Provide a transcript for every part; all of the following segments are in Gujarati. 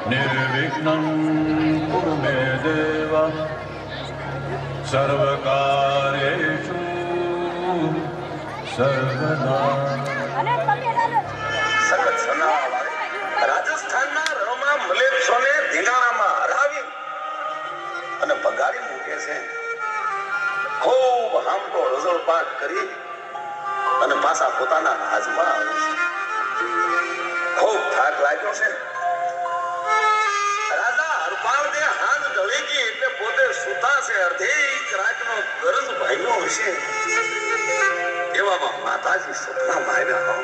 निर्विघ्नं कुरु मे देव सर्वकार्येषु सर्वदा। રાજસ્થાનના રણમાં મલેચ્છોને ધીંગાણામાં હરાવી અને ભગાડી મૂકે છે. ખૂબ હામટો રઝળપાટ કરી અને પાછા પોતાના રાજમાં આવે છે. ખૂબ થાક લાગ્યો છે. રાજા હરપાળને હાથ ઢળી ગઈ એટલે પોતે સૂતા છે. અર્ધેક રાતનો ગરજ ભાગ્યો હશે. એવામાં માતાજી સપનામાં આવ્યા.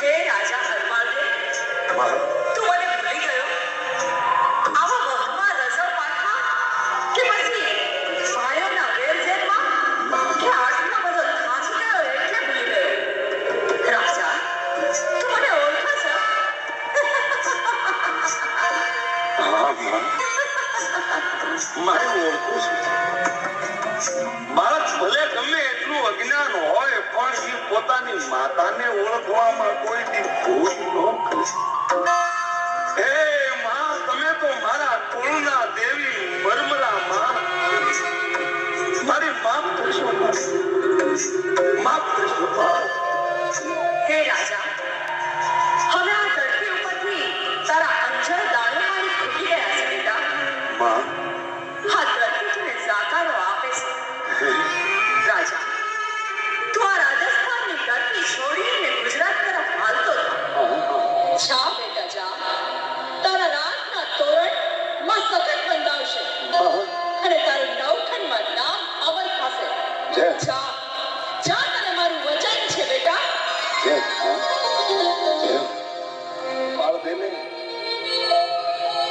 હે રાજા હરપાળને, તું મને ભૂલી ગયો? આવા વહમાં રઝળપાટમાં કે પછી ભાઈઓના વેરઝેરમાં કે આટલો બધો થાકી ગયો એટલે ભૂલી ગયો? રાજા, તું મને ઓળખે છે? હા મારે ઓળખું છું. બાળક ભલે ગમે એટલું અજ્ઞાન હોય પણ એ પોતાની માતાને ઓળખવામાં કોઈ દી ભૂલ ન કરે. હે માં, તમે તો મારા કુળના દેવી મરમરા માં, મારી માફ કરશો, માફ કરશો. હે રાજા, હવે આ ધરતી ઉપરથી તારા અંજળ દાણો મારી ખૂટી ગયા છે બેટા. માં, આ ધરતી તને જાકારો આપે છે. રાજા, તું આ રાજસ્થાનની ધરતી છોડીને ગુજરાત તરફ હાલતો જા બેટા જા. તારા રાજના તોરણ માં સતત બંધાવશે અને તારું નવખંડમાં નામ અમર થશે. જા જા, તને મારું વચન છે બેટા.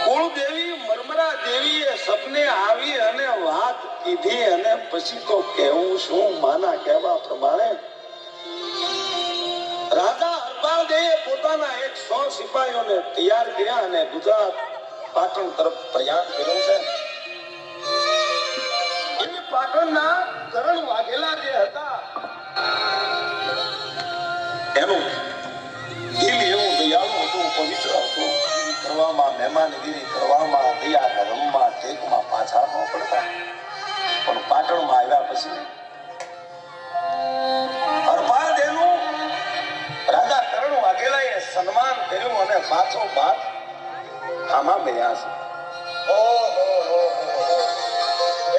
કુળદેવી મરમરા દેવીએ સપને આવી અને વાત કીધી અને પછી તો કહેવું શું? માના કહેવા પ્રમાણે રાજા હરપાળદેવે પોતાના 100 સિપાહીઓને તૈયાર કર્યા અને ગુજરાત પાટણ તરફ પ્રયાણ કર્યું છે. એની પાટણના કરણ વાઘેલા જે હતા એનું દિલ એવું દયાળુ હતું, પવિત્ર હતું. કરવામાં મહેમાનગીરી કરવામાં, દયા ધર્મમાં, ટેકમાં પાછા ન પડતા. પણ પાટણમાં આવ્યા પછી હરપાળદેવનું રાજા કરણ વાઘેલાએ સન્માન કર્યું અને પાછો બાદ આમાં ગયા છે.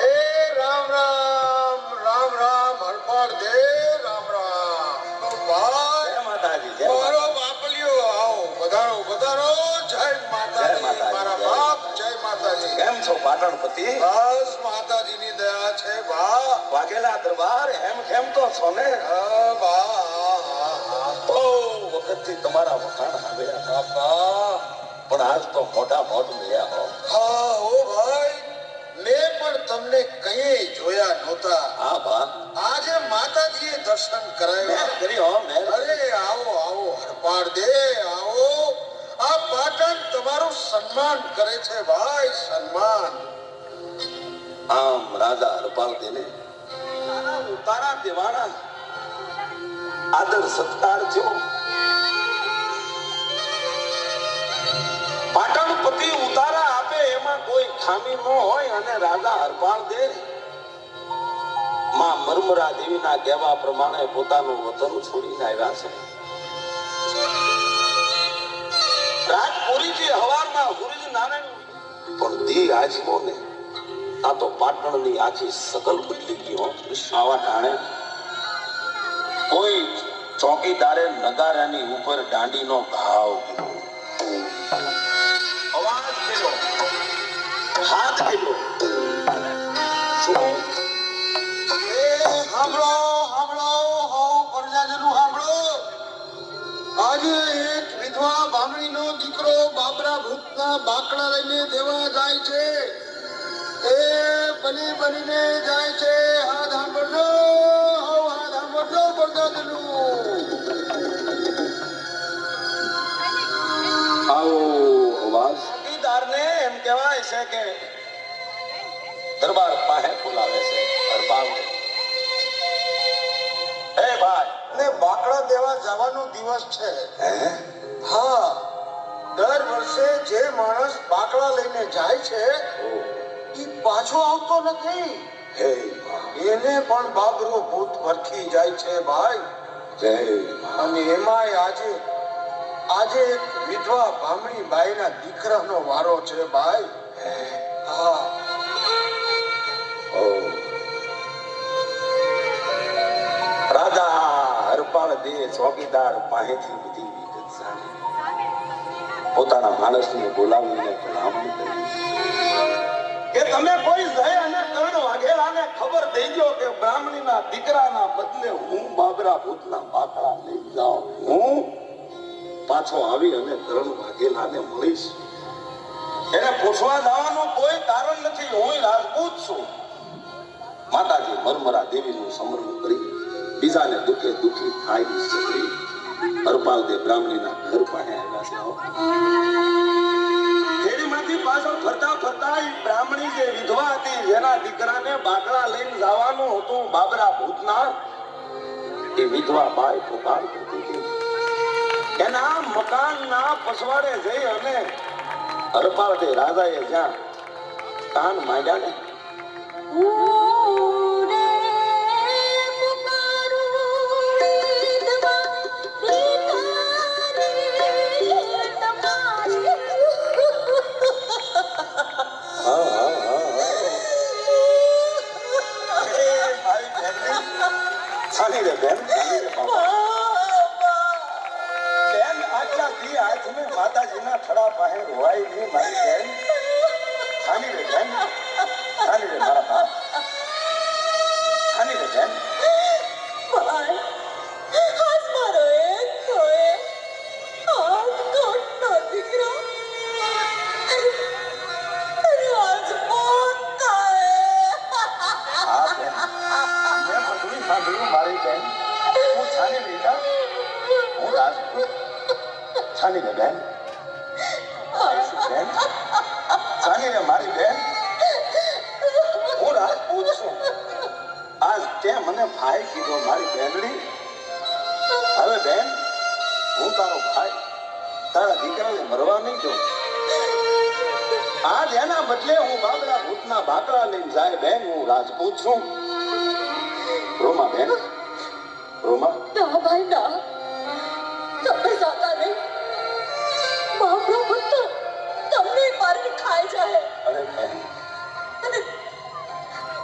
હે રામ રામ રામ રામ હરપાળદેવ, રામ રામ. ભાઈ જય માતાજી, જય મારો માતાજી. બાપલિયો, આવો પધારો પધારો. જય માતાજી, મારા બાપ. જય માતાજી. કેમ છો પાટણપતિ? બસ માતાજીની દયા છે બા. વાઘેલા દરબાર એમ કેમ તો છો ને? બા બહુ વખતથી તમારા વખાણ આવ્યા હતા. બાપા. પણ આજ તો મોટા મોટ મળ્યા હો. હા ઓ ભાઈ, મેં પણ તમને કઈ જોયા નહોતા. હા બા, આજે માતાજીએ દર્શન કરાવ્યા. મેર કરી હો, મેર. અરે આવો આવો હરપાળદેવ, આવો. આ પાટણ તમારું સન્માન કરે છે ભાઈ, સન્માન. આમ રાજા હરપાળદેવને તારા દેવાના આદર સત્કાર થયો. પાટણપતિ ઉતારા આપે એમાં કોઈ ખામી ન હોય અને રાજા હરપાળદેવ માં મરમરા દેવીના કહેવા પ્રમાણે પોતાનું વતન છોડીને આવ્યા છે. રાજપુરીથી હવારમાં સૂરજ નારાયણ પણ દી આજમો ને આ તો પાટણની આખી સકલ બદલી ગયો. આવા ટાણે કોઈ ચોકીદારે નગારાની ઉપર દાંડીનો ઘાવ કર્યો, અવાજ કર્યો, હાથ કર્યો. સાંભળો સાંભળો, હો પ્રજાજનો સાંભળો. આજે એક વિધવા બામણીનો દીકરો બાબરા બાબરા ભૂતના બાકડા લઈને દેવા જાય છે એ બની બનીને જાય છે. હાથ સાંભળજો, હાથ સાંભળજો બરદાદનું. આવો અવાજ ને એમ કહેવાય છે કે દરબાર પાસે બોલાવે છે. હરપાલ હે ભાઈ ને બાકડા દેવા જવાનો દિવસ છે. હા, દર વર્ષે જે માણસ બાકડા લઈને જાય છે એ પાછો આવતો નથી. હે એને પણ બાબરો ભૂત ભરખી જાય છે ભાઈ. જય. અને એમાંય આજે એક વિધવા ભામણી બાઈના દીકરાનો વારો છે ભાઈ. હા. રાજા હરપાળ દે ચોકીદાર પાસેથી બધી વિગત જાણી પોતાના માણસને બોલાવીને ભલામણ કરી કે તમે કોઈ જાય અને કર્ણ વાઘેલાને ખબર દેજો કે બ્રાહ્મણીના દીકરાના બદલે હું બાબરા ભૂતના બાકડા લઈ જાઉં. હું પાછો આવી અને કર્ણ વાઘેલાને મળીશ. એને પૂછવા જવાનું કોઈ કારણ નથી. હું રાજપૂત છું. માતાજી મરમરા દેવીનું સ્મરણ કરી બીજાને દુઃખે દુઃખી થાય સકરી હરપાલ દે બ્રાહ્મણીના ઘર પાસે આવ્યા છે. શેરીમાંથી પાછળ ફરતા ફરતા બ્રાહ્મણી જે વિધવા હતી જેના દીકરાને બાકડા લઈને જવાનું હતું બાબરા ભૂતના એ વિધવા બાઈ પુકાર કરતી હતી. એના મકાનના પછવાડે જઈ અને હરપાલ દે રાજાએ જ્યાં કાન માંડ્યા ને માતાજીના ખડા પાસે રોવાય નહીં મારી બેન. છાની રે બેન, છાની રે મારા બાપ, છાની રે બેન. ભાઈ આજ મારો એક તોય આજ કોટનો દીકરો રાજપૂત થાય. હા બેન, મેં બધું સાંભળ્યું મારી બેન. હું છાની બેટા, હું રાજપૂત. છાની રે બેન, બેન છાની રે મારી બેન. હું રાજપૂત છું. આજ તે મને ભાઈ કીધો મારી બેનડી. હવે બેન હું તારો ભાઈ, તારા દીકરાને મરવા નહીં દઉં. આજ એના બદલે હું બાબરા ભૂતના બાકડા લઈને જાય બેન. હું રાજપૂત છું. રોમા બેન, રોમા. ના ભાઈ ના, તમે જાતા નહીં. બાપરો પુત્ર તમને મારીને ખાઈ જાય. અરે બેન. અને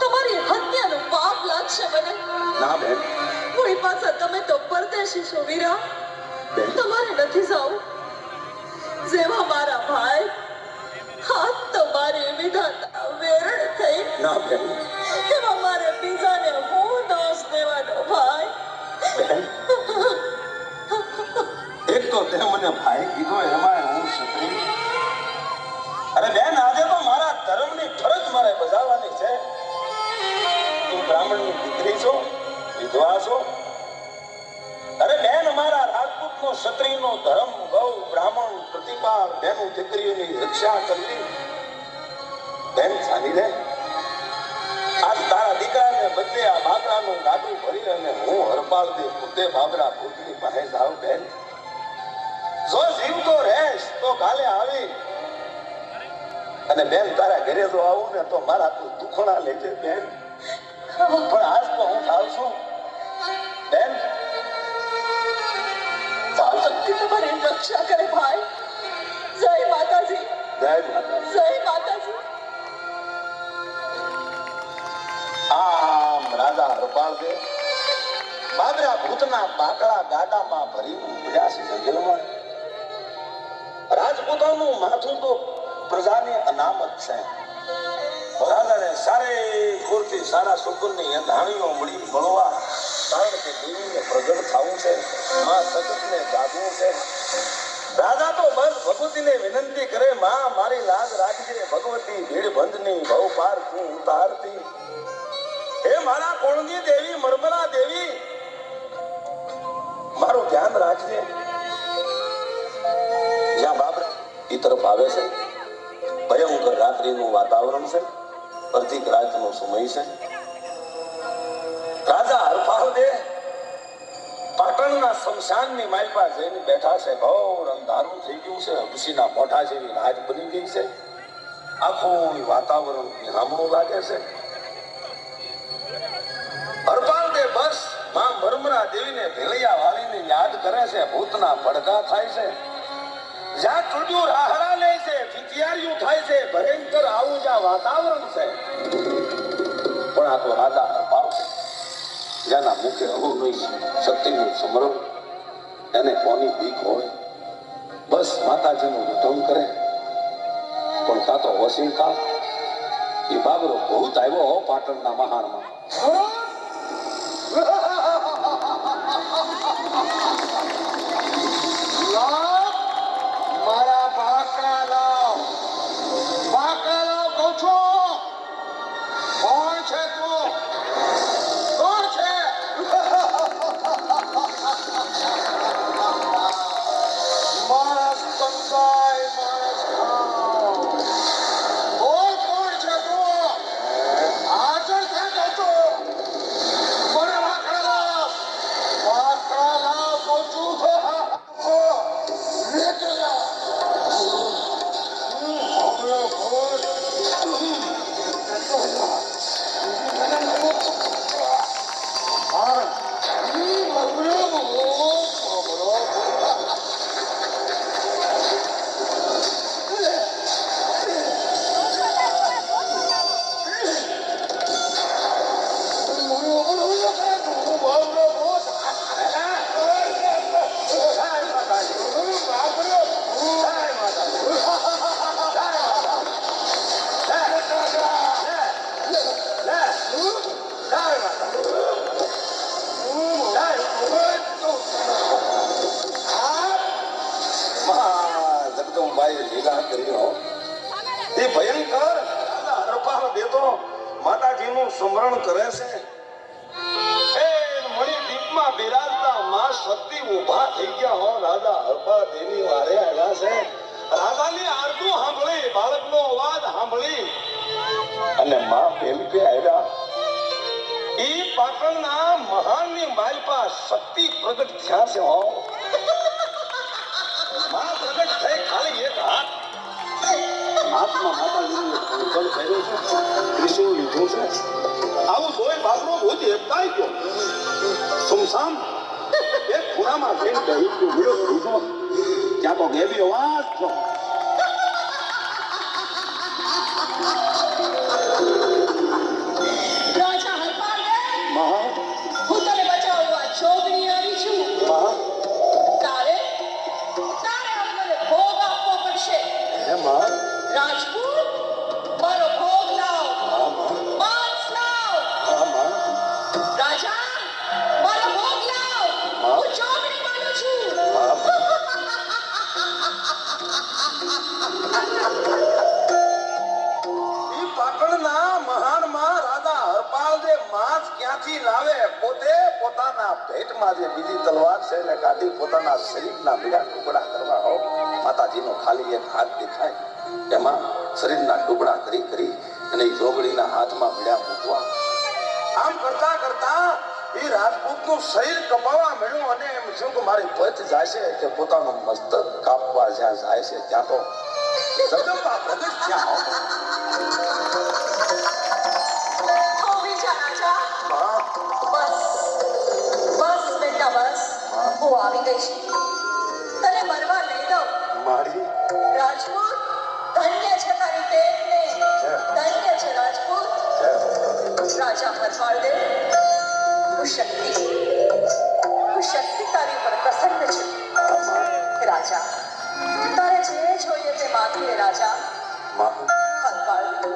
તમારી હત્યાનો પાપ લાગશે મને. ના બેન. કોઈ પાછા તમે તો પરદેશી છો વીરા. તમારે નથી જાવું. જેવા મારા ભાઈ હાથ તો મારી વિધાતા વેરણ થઈ. ના બેન. એવા મારે બીજાને હું દોષ દેવાનો ભાઈ. બેન એક તો તે મને ભાઈ કીધો એમાં હું ક્ષત્રિય. અરે બેન આજે તો મારા ધર્મની ફરજ મારે બજાવવાની છે. તું બ્રાહ્મણની દીકરી છો, વિધવા છો. અરે બેન મારા રાજપૂતનો ક્ષત્રિયનો ધર્મ ગૌ બ્રાહ્મણ પ્રતિપાળ બેનું દીકરીઓની રક્ષા કરવી. બેન ચાલી રે. આજ તારા દીકરાને બદલે આ બાકડાનું ગાડું ભરી અને હું હરપાલ દે પોતે બાબરા ભૂતની પાસે જાઉં. બેન જો જીવતો રહેશ તો કાલે આવી અને બેન તારા ઘરે જો આવું ને તો મારા તું દુખણા લેજે બેન. પણ આજ તો હું થાવ છું બેન. તમારી રક્ષા કરે ભાઈ. જય માતાજી, જય માતાજી, જય માતાજી. આમ રાજા હરપાલ દે બાબરા ભૂતના બાકડા ગાડામાં ભરી ઉભર્યા છે જંગલમાં. રાજપૂતોનું માથું તો પ્રજાની અનામત છે. રાજાને સારે પૂરતી સારા સુકુનની ધાણીઓ મળી મળવા કારણ કે દેવીને પ્રગટ થવું છે. માં સતતને જાગવું છે. રાજા તો બસ ભગવતીને વિનંતી કરે, માં મારી લાજ રાખજે ભગવતી, ભીડ બંધની ભવ પાર તું ઉતારતી. હે મારા કોળની દેવી મરમરા દેવી, મારું ધ્યાન રાખજે. જ્યાં બાબરા એ તરફ આવે છે, ભયંકર રાત્રિનું વાતાવરણ છે, પ્રતિક રાતનો સમય છે. રાજા હરપાલદે પાટણના શમશાનની માલપા જઈને બેઠા છે. ઘોર અંધારું થઈ ગયું છે, ઋષિના મોઢા જેવી રાત બની ગઈ છે. આખું વાતાવરણ વિહામણું લાગે છે. હરપાલદે બસ માં મરમરા દેવીને ભેળિયા વાળીને યાદ કરે છે. ભૂતના પડઘા થાય છે, જ્યાં ચૂડ્યું રાહડા લે છે, ફિતિયારિયું થાય છે, ભયંકર આવું જ્યાં વાતાવરણ છે. પણ આ તો રાજા હરપાલ છે, જેના મુખે આવું નહીં સત્યનું સ્મરણ, એને કોની બીક હોય. બસ માતાજીનું વિધમ કરે. પણ તા તો વસીમકા એ બાબરો ભૂત આવ્યો હો પાટણના મહાણમાં. મારા બાકડા લાવ કહું છું. કોણ છે તું? કોણ છે? માણસ કંસાય માણસ ખાવ. બોલ કોણ છે તું? હાજર થા કહું છું. મને બાકડા લાવ કહું છું. માતાજીનું સ્મરણ કરે છે. એ મણિદીપમાં બિરાજતા માં શક્તિ ઊભા થઈ ગયા હો. રાજા હરપા દેવી વારે આવ્યા છે. રાજાની આરતું સાંભળી, બાળકનો અવાજ સાંભળી અને માં પેલપે આવ્યા. ઈ પાટણના મહાનની માલપા શક્તિ પ્રગટ થયા છે હો. માં પ્રગટ થઈ ખાલી એક હાથ હાથમાં માતાજીનું કંકણ પહેર્યું છે, ત્રિશૂળ લીધું છે. આવું જોઈ બાપરો ભૂત એકતાઈ ગયો. સુમસામ એક ખૂણામાં જઈને બેહી ગયો. વિરોધ ભૂતો ત્યાં તો ગેબી અવાજ છો. રાજા હરપાલદે, મહા હું તને બચાવવા જોગણી આવી છું. મહા તારે હવે મને ભોગ આપવો પડશે. હે મહા રાજપૂત, મારો ભોગ લાવ. માંસ લાવ. રાજા, મારો ભોગ લાવ. હું જોગણી માનું છું. ઈ પાટણના મહાનમાં રાજા હરપાલદે માંસ ક્યાંથી લાવે? પોતે પોતાના પેટમાં જે બીજી તલવાર છે એને કાઢી પોતાના શરીરના બીજા ટુકડા કરવા હો. માતાજીનો ખાલી એક હાથ દેખાય, એમાં શરીરના ટુકડા કરી કરી અને જોગણીના હાથમાં ભીડા મૂકવા. આમ કરતા કરતા એ રાજપૂતનું શરીર કપાવા મળ્યું અને એમ શું કે મારી પથ જાય છે કે પોતાનું મસ્તક કાપવા જ્યાં જાય છે ત્યાં તો જગદંબા પ્રગટ થયા હો. આવી જા રાજા. હા, બસ બેટા બસ. હું આવી ગઈ છું. તને મરવા નહીં દઉં. મારી રાજપૂત, ધન્ય છે તારી ટેકને. ધન્ય છે રાજપૂત. રાજા હરપાલદે, હું શક્તિ તારી પર પ્રસન્ન છું. રાજા, તારે જે જોઈએ તે માગીએ રાજા. હરપાલદે,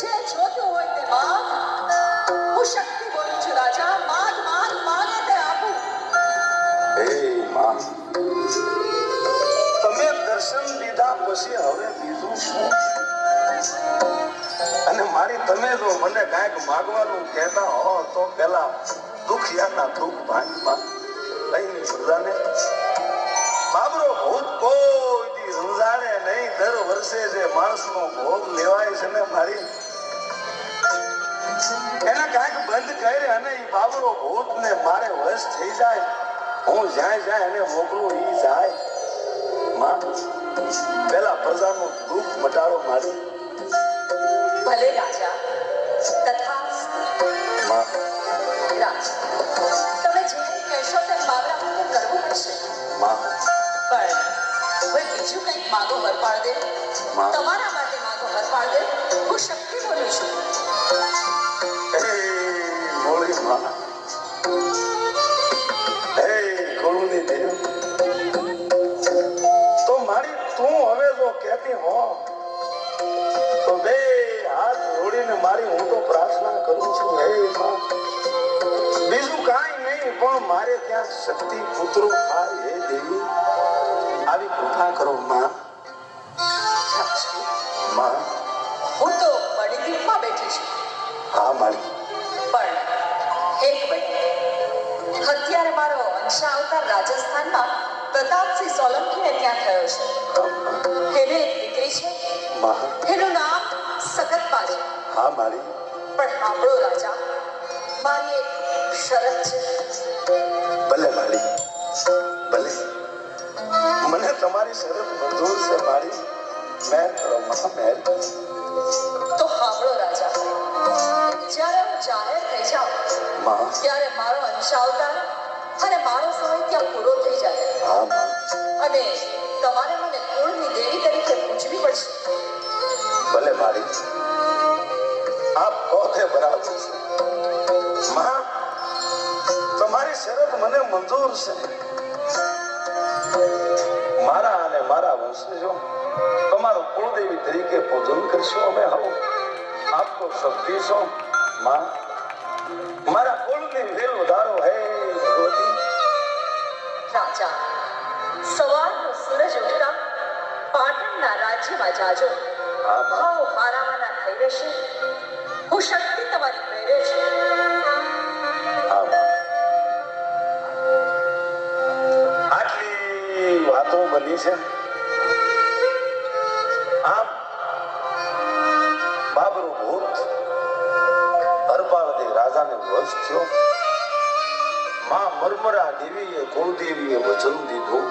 જે જોતું હોય તે માગ. હું શક્તિ બોલું છું રાજા. માગ માગે તે આપું. હે માં પછી હવે બીજું શું? અને મારી તમે જો મને કાંઈક માગવાનું કહેતા હો તો પેલા દુખિયાના દુઃખ ભાંગમાં લઈને પ્રજાને બાબરો ભૂત કોઈ દી સમજાણે નહીં. દર વર્ષે જે માણસનો ભોગ લેવાય છે ને મારી એને કાંઈક બંધ કરે અને એ બાબરો ભૂત ને મારે વશ થઈ જાય. હું જ્યાં જ્યાં એને મોકલું એ જાય. માં પેલા પ્રજાનું દુઃખ મટાડો મારી. ભલે રાજા, તથાસ્તુ. માં રાજા, તમે જે કહેશો તે બાબરા માટે કરવું પડશે. માં પણ હવે બીજું કંઈક માગો હરપાળ દે. માં. તમારા માટે માગો હરપાળ દે. હું શક્તિ બોલું છું. હે મોળી માં, હે કોળુની દેવ, તો મારી તું હવે જો કહેતી હો તો બે હાથ જોડીને મારી હું તો પ્રાર્થના કરું છું. હે માં, બીજું કાંઈ નહીં પણ મારે ત્યાં શક્તિ પુત્રો થાય. હે દેવી, આવી કૃપા કરો માં. માં હું તો મણિદ્વીપમાં બેઠી છું. હા મારી. પણ એક મિનિટ, અત્યારે મારો અંશા અવતાર રાજસ્થાનમાં પ્રતાપસિંહ સોલંકીને ત્યાં થયો છે. એને એક દીકરી છે. માં એનું નામ સગતબા છે. હા મારી. પણ આપણો રાજા, મારી એક શરત છે. ભલે મારી, ભલે. મને તમારી શરત મંજૂર છે મારી. મેં કરો માં મહેર. તો સાંભળો રાજા, જ્યારે હું જાહેર થઈ જાઉં માં ત્યારે મારો અંશા અવતાર અને મારો સમય ત્યાં પૂરો થઈ જાય. હા માં. અને તમારે મને કુળની દેવી તરીકે પૂજવી પડશે. ભલે મારી, આપ કહો તે બરાબર છે માં. તમારી શરત મને મંજૂર છે. મારા અને મારા વંશજો તમારો કુળદેવી તરીકે પૂજન કરશો. અમે હવે આપ તો શક્તિ છો માં. મારા કુળની વેલ વધારો. હે ભગવતી. રાજા, સવારનો સૂરજ ઉઠતા પાટણના રાજ્યમાં જાજો. હા માં. ભાવ હારાવાના થઈ રહેશે. હું શક્તિ તમારી પ્રેરે છું. હા માં. આટલી વાતો બની છે. આમ બાબરો ભૂત હરપાળ રાજાને વશ થયો. માં મરમરા દેવીએ કુળદેવીએ વચન દીધું.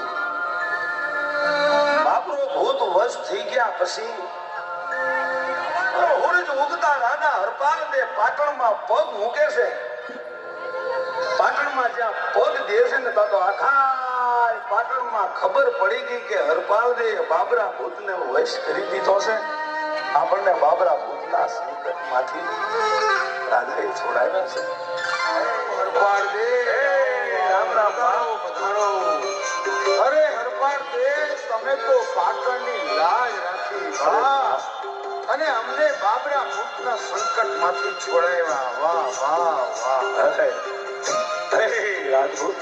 બાબરો ભૂત વશ થઈ ગયા પછી સૂરજ ઉગતા રાજા હરપાલ દે પાટણમાં પગ મૂકે છે. પાટણમાં જ્યાં પગ દે છે ને તો આખા પાટણમાં ખબર પડી ગઈ કે હરપાલ દે બાબરા ભૂતને વશ કરી દીધો છે. આપણને બાબરા ભૂતના સંકટમાંથી રાજાએ છોડાવ્યા છે. હરપાલ દે રામ રામ ભાવ પધારો. અરે હરપાળ દેશ, તમે તો પાટણની લાજ રાખી વાહ, અને અમને બાબરા ભૂતના સંકટમાંથી છોડાવ્યા. વાહ વાહ વાહ. હે રાજપૂત,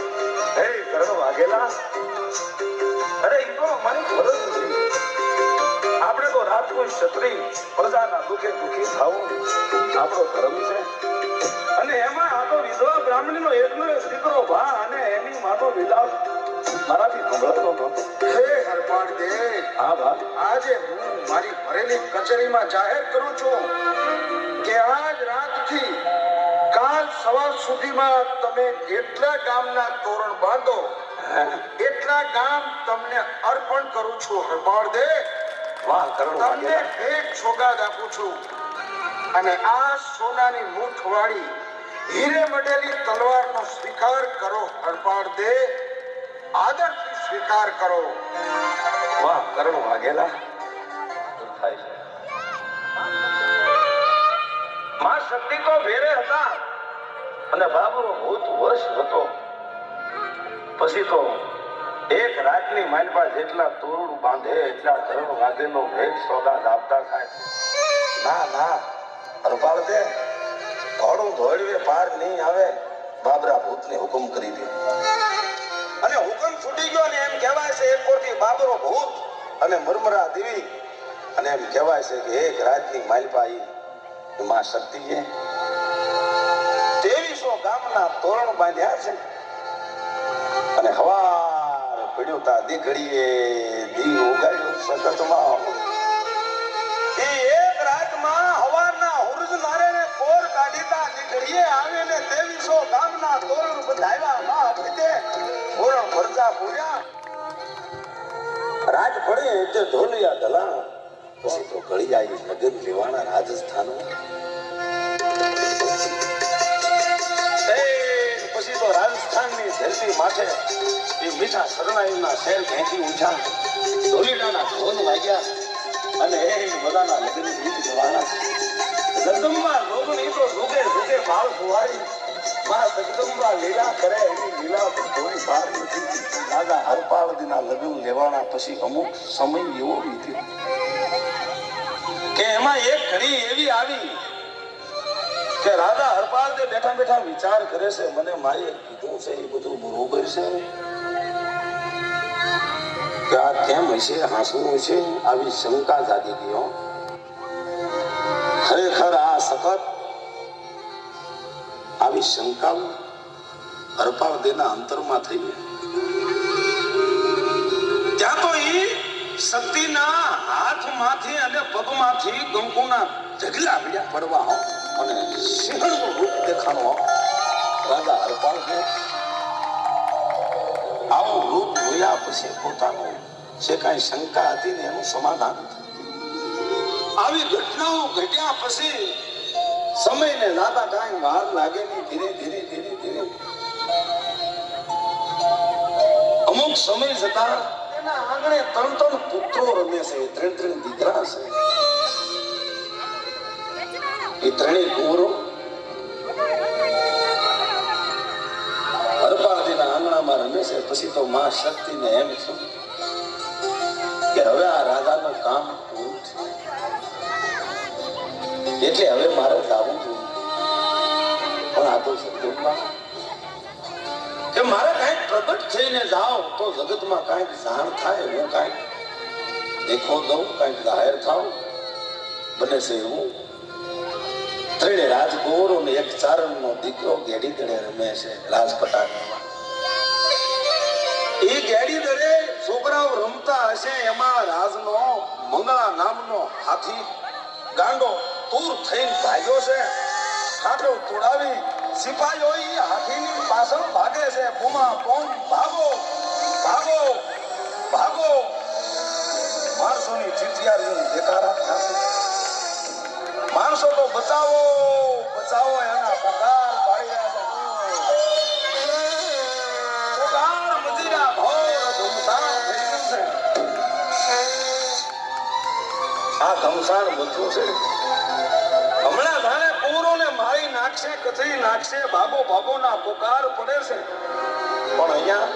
હે કરણ વાઘેલા, અરે એ તો અમારી ફરજ છે. આપણે તો રાજપૂત ક્ષત્રિય પ્રજાના દુઃખે દુઃખી થવું આપણો ધર્મ છે. અને એમાં આ તો વિધવા બ્રાહ્મણીનો એકનો એક દીકરો ભા અને એની માતો વિલાપ મારાથી સંભળાતો નહોતો. હે હરપાળ દેશ, હા ભા. આજે હું મારી ભરેલી કચેરીમાં જાહેર કરું છું કે આજ રાતથી કાલ સવાર સુધીમાં તમે જેટલા ગામના તોરણ બાંધો એટલા ગામ તમને અર્પણ કરું છું. હરપાળ દેશ, વાહ કરણ તમને વાઘેલા. ભેટ સોગાદ આપું છું. અને આ સોનાની મૂઠવાળી હીરે મઢેલી તલવારનો સ્વીકાર કરો. હરપાળ દે, આદરથી સ્વીકાર કરો. વાહ કરણ વાઘેલા. થાય છે. માં શક્તિ તો ભેરે હતા અને બાબરો ભૂત વશ હતો. પછી તો એક રાતની માલપા જેટલા તોરણું બાંધે એટલા કરણ વાઘેલો ભેટ સોગાદ આપતા થાય. ના ના હરપાળ દે, ઘોડું ધોળવે પાર નહીં આવે. બાબરા ભૂતને હુકમ કરી દે. અને હુકમ છૂટી ગયો ને એમ કહેવાય છે એક કોટી બાબરો ભૂત અને મરમરા દેવી અને એમ કહેવાય છે કે એક રાતની માલપાઈ માં શક્તિએ 2300 ગામના તોરણ બાંધ્યા છે અને હવાર પડ્યો તા દીકરીએ દી ઉગાડ્યો સતતમાં એ એક રાતમાં હવારના હુરજ નારેને કોર કાઢીતા દીકરીએ આવીને 2300 ગામના તોરણ બંધાવ્યા માં આપીતે તોરણ ભરતા પૂર્યા રાજ પડે એટલે ઢોલિયા દલા પછી તો ગળી આવી લગન લેવાના રાજસ્થાનો પછી તો રાજસ્થાનની ધરતી માથે એ મીઠા શરણાઈના શેર ખેંચી ઊંચા ઢોલીડાના ઢોલ વાગ્યા અને એ બધાના લગ્ન ગીત ગવાના જગદંબા લોગણી તો રૂગે રૂગે ભાવ સુવારી માં જગદંબા લીલા કરે એની લીલા પર કોઈ ભાર નથી દાદા હરપાળદીના લગ્ન લેવાના પછી અમુક સમય એવો વીત્યો કે એમાં એક ઘડી એવી આવી કે રાજા હરપાળદે બેઠા બેઠા વિચાર કરે છે મને માએ કીધું છે એ બધું બરોબર છે કે આ કેમ હશે હાંસવું હશે આવી શંકા જાગી ગયો ખરેખર આ સખત આવી શંકા હરપાળદેના અંતરમાં થઈ ત્યાં તો એ શક્તિના હાથમાંથી અને પગમાંથી કંકુના ઢગલા પડ્યા પડવા અને સિંહણનું રૂપ દેખાણો રાજા હરપાળને આવું રૂપ જોયા પછી પોતાનું જે કાંઈ શંકા હતી ને એનું સમાધાન આવી ઘટનાઓ ઘટ્યા પછી સમયને દાદા કાંઈ વાર લાગે નહીં ધીરે ધીરે ધીરે ધીરે અમુક સમય જતા એના આંગણે 3 પુત્રો રમે છે 3 દીકરા છે એ ત્રણેય કુંવરો હરપાળદીના આંગણામાં રમે છે પછી તો માં શક્તિને એમ છું કે હવે આ રાજાનું કામ પૂરું થયું એટલે હવે મારે જવું જોઈએ પણ આ તો જગતમાં કે મારે કાંઈક પ્રગટ થઈને જાઓ તો જગતમાં કાંઈક જાણ થાય હું કાંઈક દેખો દઉં કાંઈક જાહેર થાવ બને છે એવું ત્રણે રાજકુંવરો ને એક ચારણનો દીકરો ગેડી દડે રમે છે રાજપટાંગણમાં એ ગેડી દડે છોકરાઓ રમતા હશે એમાં રાજનો મંગળા નામનો હાથી ગાંડો તૂર થઈને ભાગ્યો છે કાંટો તોડાવી સિપાહીઓ એ હાથીની પાછળ ભાગે છે બૂમા બોમ ભાગો ભાગો ભાગો માણસોની ચીચિયારી દેખાડા થશે માણસો તો બચાવો બચાવો એના પગાર પાડી રહ્યા છે પગાર મજીરા ભોર ધમસાણ થઈ ગયું છે આ ધમસાણ બધું છે હમણાં જાણે કુંવરોને મારી નાખશે કથરી નાખશે ભાગો ભાગોના પુકાર પડે છે પણ અહીંયા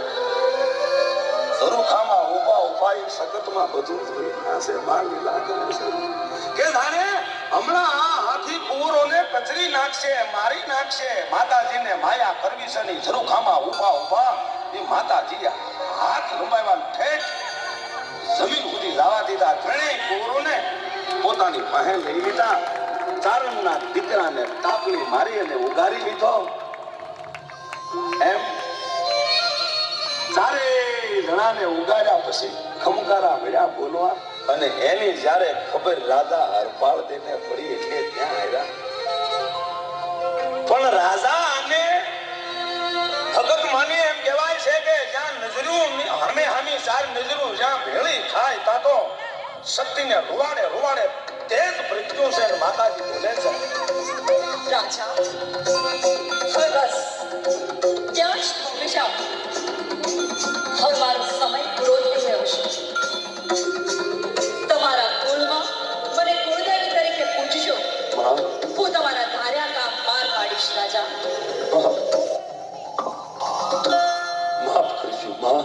ઝરૂખામાં ઉભા ઉપાય સખતમાં બધું જોઈ નાશે બાર લીલા કરે છે કે જાણે હમણાં આ હાથી કુંવરોને કચરી નાખશે મારી નાખશે માતાજીને માયા કરવી છે ની ઝરૂખામાં ઉભા ઉભા એ માતાજી હાથ લંબાવ્યા ઠેઠ જમીન સુધી લાવા દીધા ત્રણેય કુંવરોને પોતાની પાસે લઈ લીધા ચારણના દીકરાને તાપલી મારી અને ઉગારી લીધો એમ ચારે જણાને ઉગાડ્યા પછી ખમકારા મળ્યા બોલવા અને એની જ્યારે ખબર રાજા હરપાળદેને પડી એટલે ત્યાં આવ્યા પણ રાજા અને ભગત માની એમ કહેવાય છે કે જ્યાં નજરું હમે હામી ચાર નજરું જ્યાં ભેળી થાય તા તો શક્તિને રૂવાડે રૂવાડે તેજ મૃત્યુ છે માતાજી બોલે છે રાજા હવે બસ ત્યાં જ થોભી જાઓ હવે મારો સમય પૂરો થઈ ગયો છે તમારા કુળમાં મને કુળદેવી તરીકે પૂજજો હું તમારા ધાર્યા કામ પાર પાડીશ રાજા માફ કરજો માં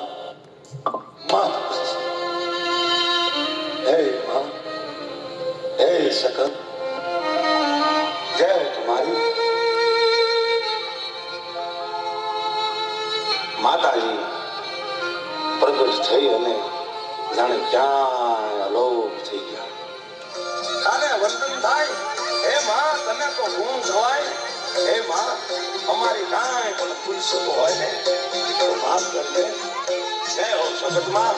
માફ કરજો હે માં હે સકત જય તમારી માતાજી પ્રગટ થઈ અને જાણે ક્યાં વંદન થાય. હે માં તને તો ગુણ જવાય. હે માં અમારી કાંઈ પણ ફુરસત હોય ને તો માફ કરજે. જય હો સગત માં.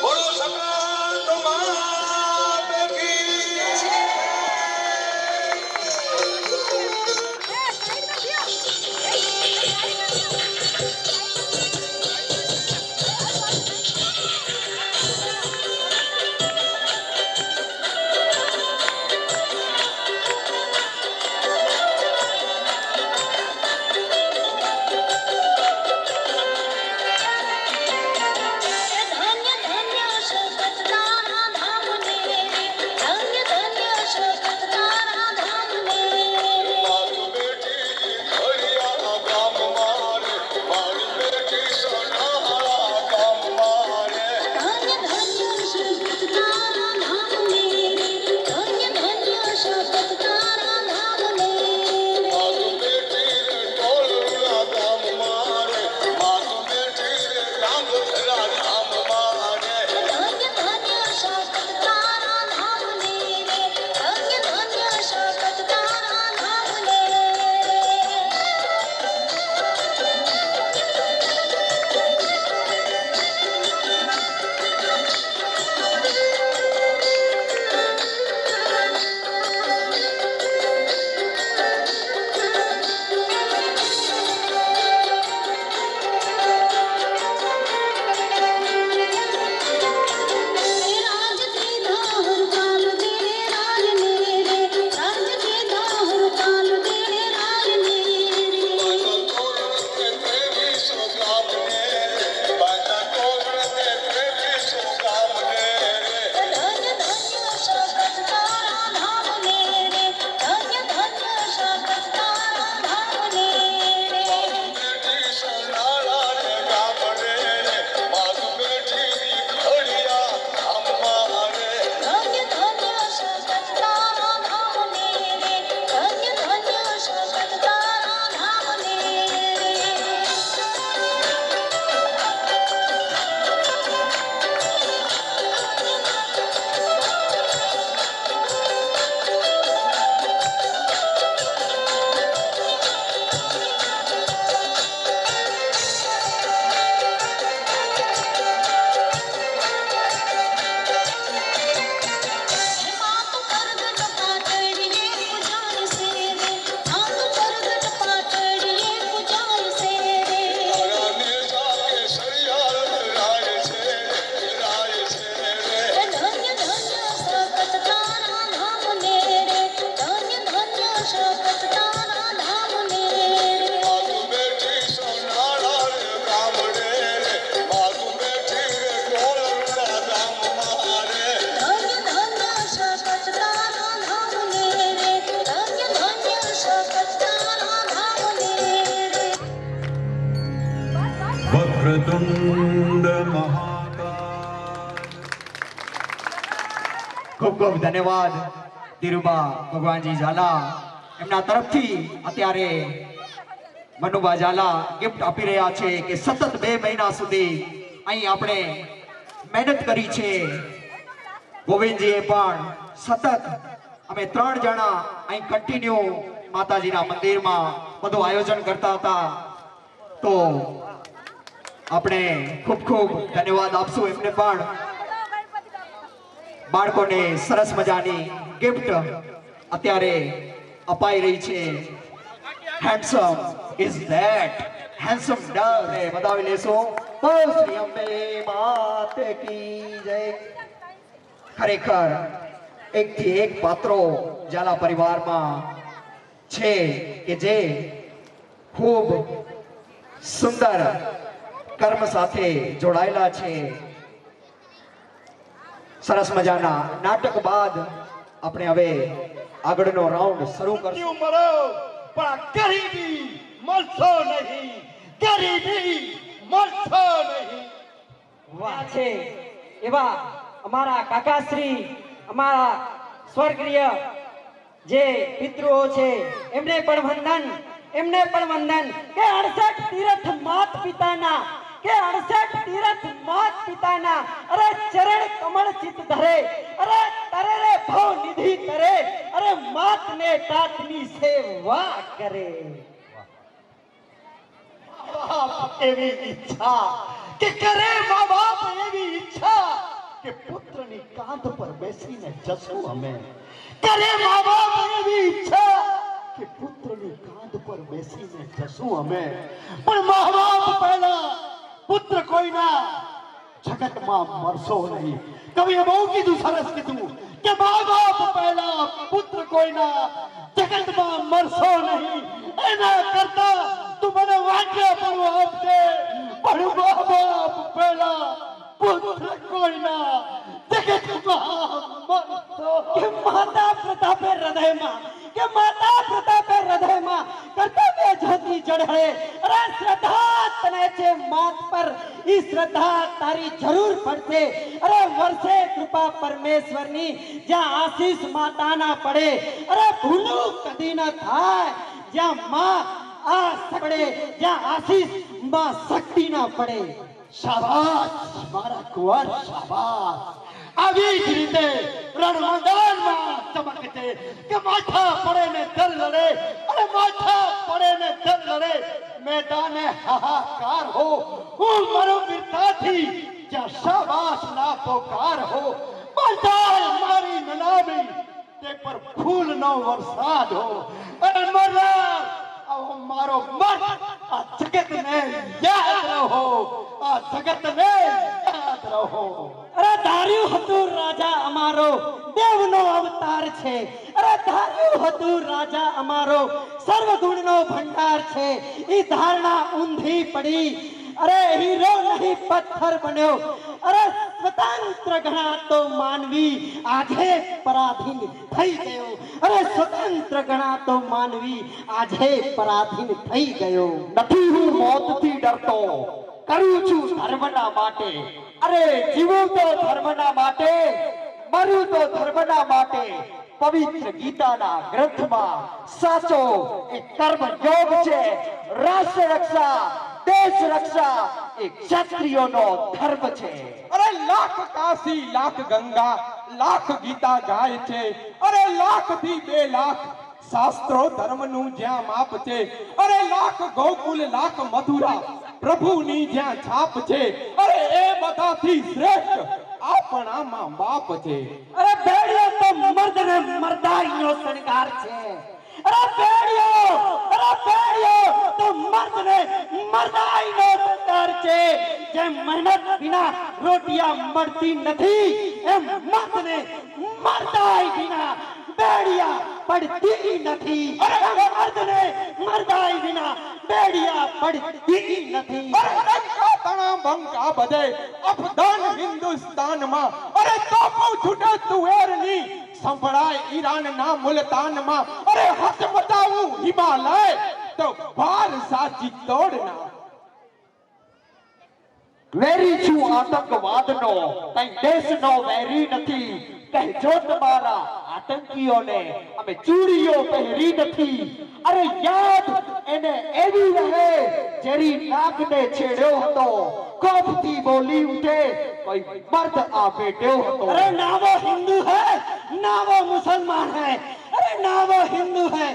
બોલો સગત માત કી જય. વક્રતુંડ મહાકાય. ખૂબ ખૂબ ધન્યવાદ ધીરુબા ભગવાનજી ઝાલા. એમના તરફથી અત્યારે મનુબા ઝાલા ગિફ્ટ આપી રહ્યા છે કે સતત 2 મહિના સુધી અહીં આપણે મહેનત કરી છે. ગોવિંદજીએ પણ સતત અમે 3 જણા અહીં કન્ટિન્યુ માતાજીના મંદિરમાં બધું આયોજન કરતા હતા. તો આપણે ખૂબ ખૂબ ધન્યવાદ આપશું એમને પણ. બાળકોને સરસ મજાની ગિફ્ટ અત્યારે અપાઈ રહી છે. હેન્ડસમ ઇઝ ધેટ હેન્ડસમ ડર એ બતાવી લેશો. ઓ શ્રી અંબે માત કી જય. ખરેખર એકથી એક પાત્રો ઝાલા પરિવારમાં છે કે જે ખૂબ સુંદર કર્મ સાથે જોડાયેલા છે. સરસ મજાના નાટક બાદ આપણે હવે આગળનો રાઉન્ડ શરૂ કરશું. મરો પણ ગરીબી મળશો નહીં, ગરીબી મળશો નહીં. વાહ છે એવા અમારા કાકાશ્રી, અમારા સ્વર્ગીય જે પિતૃઓ છે એમને પણ વંદન, એમને પણ વંદન કે 68 તીર્થ માત પિતાના, કે 68 તીર્થ માત પિતાના અરે ચરણ કમળ ચિત ધરે, અરે તરે રે ભવ નિધિ તરે અરે માતને તાતની સેવા કરે. બાપ એવી ઈચ્છા કે કરે, મા બાપ એવી ઈચ્છા કે પુત્રની કાંધ પર બેસીને જશું અમે. કરે મા બાપ એવી ઈચ્છા કે પુત્રની કાંધ પર બેસીને જશું અમે. પણ મા બાપ પહેલા પુત્ર કોઈના જગતમાં મરશો નહીં. કવિએ બહુ કીધું, સરસ કીધું કે મા બાપ પહેલા પુત્ર કોઈના જગતમાં મરશો નહીં. એના કરતા તું મને વાક્ય પણ આપજે, પણ મા બાપ પહેલા પુત્ર કોઈના જગતમાં મરશો. કે માતા પ્રતાપે હૃદયમાં, કે માતા પ્રતાપે હૃદયમાં કર્તવ્ય જ્યોતિ જળહળે. અરે શ્રદ્ધા તને છે માત પર, ઈ શ્રદ્ધા તારી જરૂર પડશે. અરે વર્ષે કૃપા પરમેશ્વરની, જ્યાં આશીષ માતાના પડે. અરે ભૂલું કદી ન થાય, જ્યાં માં આ પડે, જ્યાં આશીષ માં શક્તિ ના પડે. શાબાશ મારા કુંવર, શાબાશ. આવી જ રીતે રણમંડળમાં ચમકતે કે માથા પડે ને દર લડે, અને માથા પડે ને દર લડે, મેદાને હાહાકાર હો. હું મારો વીરતાથી જ્યાં શાબાશ ના પોકાર હો. બધા મારી નલામી તે પર ફૂલનો વરસાદ હો. અને મરનાર આવો મારો મત આ જગતને યાદ રહો, આ જગતને યાદ રહો. અરે ધાર્યું હતું રાજા અમારો દેવનો અવતાર છે. અરે ધાર્યું હતું રાજા અમારો સર્વગુણનો ભંડાર છે. ઈ ધારણા ઊંધી પડી. અરે હીરો નહીં પથ્થર બન્યો. અરે સ્વતંત્ર ગણાતો માનવી આજે પરાધીન થઈ ગયો. અરે સ્વતંત્ર ગણાતો માનવી આજે પરાધીન થઈ ગયો. નથી હું મોતથી ડરતો, કરું છું ધર્મના માટે. અરે જીવું તો ધર્મના માટે, મરું તો ધર્મના માટે. પવિત્ર ગીતાના ગ્રંથમાં સાચો એ કર્મ યોગ છે. રાષ્ટ્ર રક્ષા, દેશ રક્ષા એ ક્ષત્રિયોનો ધર્મ છે. અરે લાખ કાશી, લાખ ગંગા, લાખ ગીતા ગાય છે. અરે લાખ થી 2 લાખ શાસ્ત્રો ધર્મનું જ્યાં માપ છે. અરે લાખ ગોકુલ, લાખ મથુરા પ્રભુની જ્યાં છાપ છે. અરે એ બધાથી શ્રેષ્ઠ આપણામાં બાપ છે. અરે બેડિયો તો મર્દને મર્દાઈનો શણગાર છે. અરે બેડિયો તો મર્દને મર્દાઈનો શણગાર છે. જેમ મહેનત વિના રોટિયા મળતી નથી, એમ મર્દને મર્દાઈ વિના બેડિયા પડતી નથી. અરે મર્દને મર્દાઈ વિના બેડિયા પડતી નથી. અરે ડંકા તણા બંકા બધે અફઘાન હિન્દુસ્તાનમાં. અરે તોપો છૂટે તુવેરની સંભળાય ઈરાનના મુલતાનમાં. અરે હસ મચાવું હિમાલય તો ભાર સાચી તોડના. વેરી છું આતંકવાદનો, કઈ દેશનો વેરી નથી. કહેજો તમારા આતંકીઓને અમે ચૂડીઓ પહેરી નથી. અરે યાદ એને એવી રહે જેરી નાગને છેડ્યો હતો. કોપથી બોલી ઉઠે કોઈ મર્દ આ બેઠ્યો હતો. अरे ना वो हिंदू है ना वो मुसलमान है. अरे ना वो हिंदू है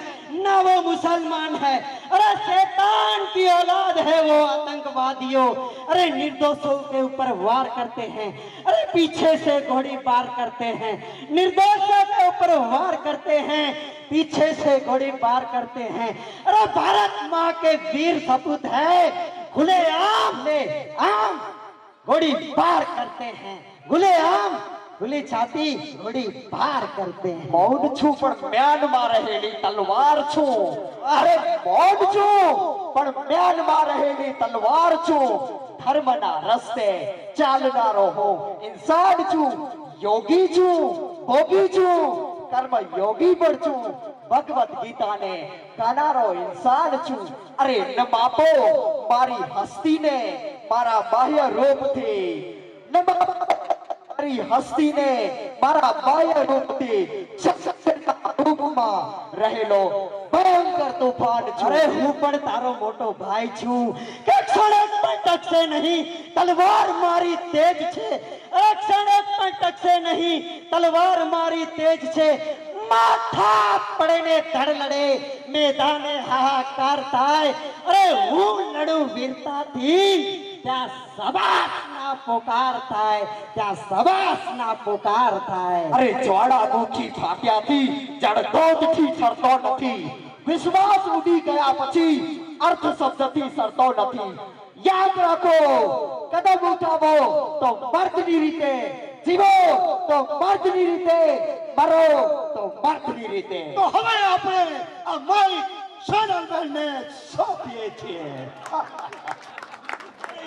ना वो मुसलमान है. अरे शैतान की औलाद है वो आतंकवादियों. अरे निर्दोषों के ऊपर वार करते हैं. अरे पीछे से गोली बार करते हैं. निर्दोषों के ऊपर वार करते हैं, पीछे से गोली बार करते हैं. अरे भारत माँ के वीर सपूत है, खुलेआम ले आम गोली बार करते हैं. खुलेआम खुली छाती गोली बार करते हैं. મૌન છું પણ મ્યાનમાં રહેલી તલવાર છું. અરે મૌન છું પણ મ્યાનમાં રહેલી તલવાર છું. ધર્મના રસ્તે ચાલનારો હું ઇન્સાન છું. યોગી છું, ભોગી છું, કર્મ યોગી પણ છું. ભગવદ ગીતાને ગાનારો ઇન્સાન છું. અરે ન માપો મારી હસ્તીને મારા બાહ્ય રૂપથી. ન માપો મારી હસ્તીને મારા બાહ્ય રૂપથી. રૂપમાં રહેલો ભયંકર તોફાન છું. अरे हूँ पण तारो मोटो भाई छू के क्षण एक पण टकसे नहीं तलवार मारी तेज छे. एक क्षण एक पण टकसे नहीं तलवार मारी तेज छे. માથા પડે ધડ લડે મેદાને હાહાકાર થાય અરે હું લડું વીરતાથી ત્યાં સબાસના પોકાર થાય ત્યાં સબાસના પોકાર થાય અરે જ્વાળા દુખી ફાટ્યાથી જળ ક્રોધથી ઠરતો નથી વિશ્વાસ ઉડી ગયા પછી અર્થ શબ્દથી સરતો નથી યાદ રાખો કદમ ઉઠાવો તો મર્દની રીતે જીવો તો મર્દની રીતે મરો તો મર્દની રીતે તો હવે આપણે આ માઇક સોનલબેનને સોંપીએ છીએ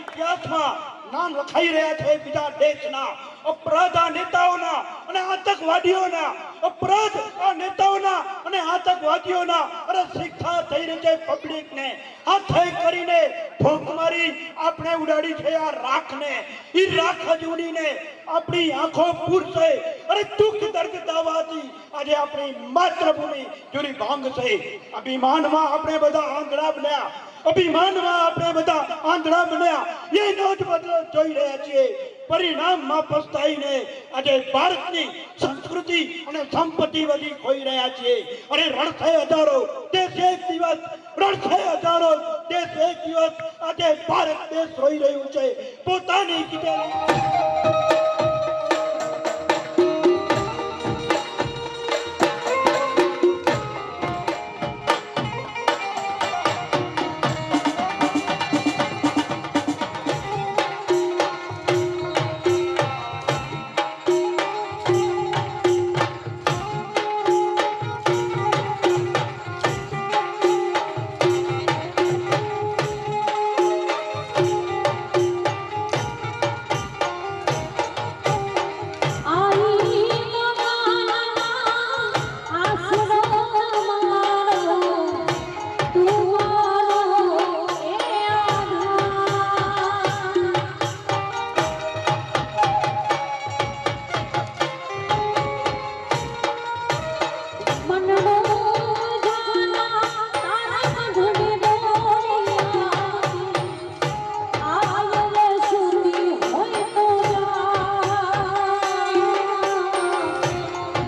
ઇતિહાસમાં નામ લખાઈ રહ્યા છે બીજા દેશના અપરાધ નેતાઓના અને આતંકવાદીઓના અપરાધ નેતાઓના અને આતંકવાદીઓના અરે શિક્ષા થઈ રહી છે પબ્લિકને હાથે કરીને ફૂંક મારી આપણે ઉડાડી છે આ રાખને ઈ રાખ જ ઉડીને આપણી આંખો પૂરશે અરે દુઃખ દર્દ દાવાથી આજે આપણી માતૃભૂમિ જુરી ભાંગ છે અભિમાનમાં આપણે બધા આંધળા બન્યા અભિમાનમાં આપણે બધા આંધળા બન્યા એનો જ બદલો જોઈ રહ્યા છીએ પરિણામમાં પસ્તાઈને આજે ભારતની સંસ્કૃતિ અને સંપત્તિ બધી ખોઈ રહ્યા છીએ અરે રણછે હજારો દેશ એક દિવસ રણછે હજારો દેશ એક દિવસ આજે ભારત દેશ રોઈ રહ્યું છે પોતાની કીધેલી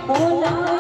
બોલા